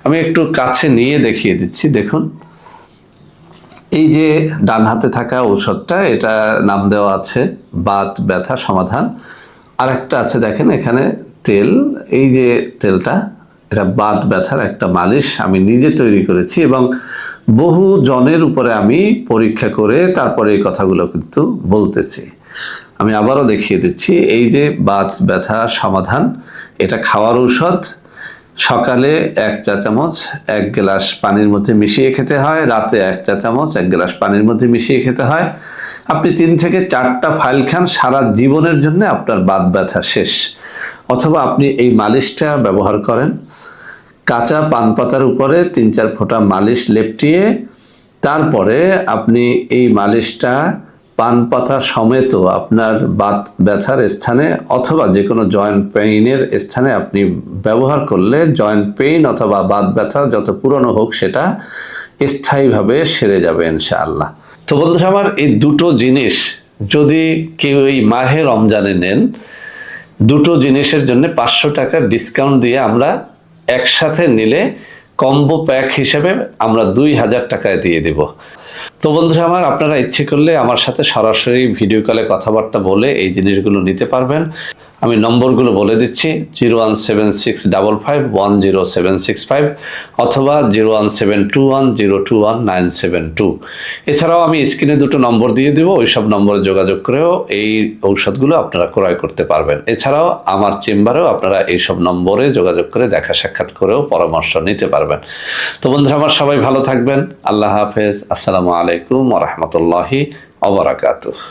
আমি একটু কাছে নিয়ে দেখিয়ে দিচ্ছি। দেখুন, এই যে ডান হাতে থাকা ঔষধটা, এটা নাম দেওয়া আছে বাত ব্যথা সমাধান। আর একটা আছে দেখেন এখানে তেল, এই যে তেলটা, এটা বাত ব্যথার একটা মালিশ আমি নিজে তৈরি করেছি এবং বহু জনের উপরে আমি পরীক্ষা করে তারপরে এই কথাগুলো কিন্তু বলতেছি। আমি আবারও দেখিয়ে দিচ্ছি, এই যে বাত ব্যথা সমাধান, এটা খাওয়ার ঔষধ। সকালে 1 চা চামচ 1 গ্লাস পানির মধ্যে মিশিয়ে খেতে হয়, রাতে 1 চা চামচ 1 গ্লাস পানির মধ্যে মিশিয়ে খেতে হয়। আপনি 3 থেকে 4টা ফাইল খান, সারা জীবনের জন্য আপনার বাত ব্যথা শেষ। অথবা আপনি এই মালিশটা ব্যবহার করেন, কাঁচা পান পাতার উপরে 3-4 ফোঁটা মালিশ লেপটিয়ে তারপরে আপনি এই মালিশটা পান পাতা সমেত আপনার বাত ব্যথার স্থানে অথবা যে কোনো জয়েন্ট পেইনের স্থানে আপনি ব্যবহার করলে জয়েন্ট পেইন অথবা বাত ব্যথা যত পুরনো হোক সেটা স্থায়ীভাবে সেরে যাবে ইনশাআল্লাহ। তো বন্ধুরা আমার, এই দুটো জিনিস যদি কেউ এই মাহে রমজানে নেন, দুটো জিনিসের জন্য 500 টাকা ডিসকাউন্ট দিয়ে আমরা একসাথে নিলে কম্বো প্যাক হিসেবে আমরা 2000 টাকায় দিয়ে দিব। তো বন্ধুরা আমার, আপনারা ইচ্ছে করলে আমার সাথে সরাসরি ভিডিও কলে কথাবার্তা বলে এই জিনিসগুলো নিতে পারবেন। আমি নম্বরগুলো বলে দিচ্ছি: 01765510765 অথবা 01721021972। এছাড়াও আমি স্ক্রিনে দুটো নম্বর দিয়ে দেবো, ওই সব নম্বরে যোগাযোগ করেও এই ঔষধগুলো আপনারা ক্রয় করতে পারবেন। এছাড়াও আমার চেম্বারেও আপনারা এইসব নম্বরে যোগাযোগ করে দেখা সাক্ষাৎ করেও পরামর্শ নিতে পারবেন। তো বন্ধুরা আমার, সবাই ভালো থাকবেন। আল্লাহ হাফেজ। আসসালামু আলাইকুম ওয়া রাহমাতুল্লাহি ওয়া বারাকাতুহু।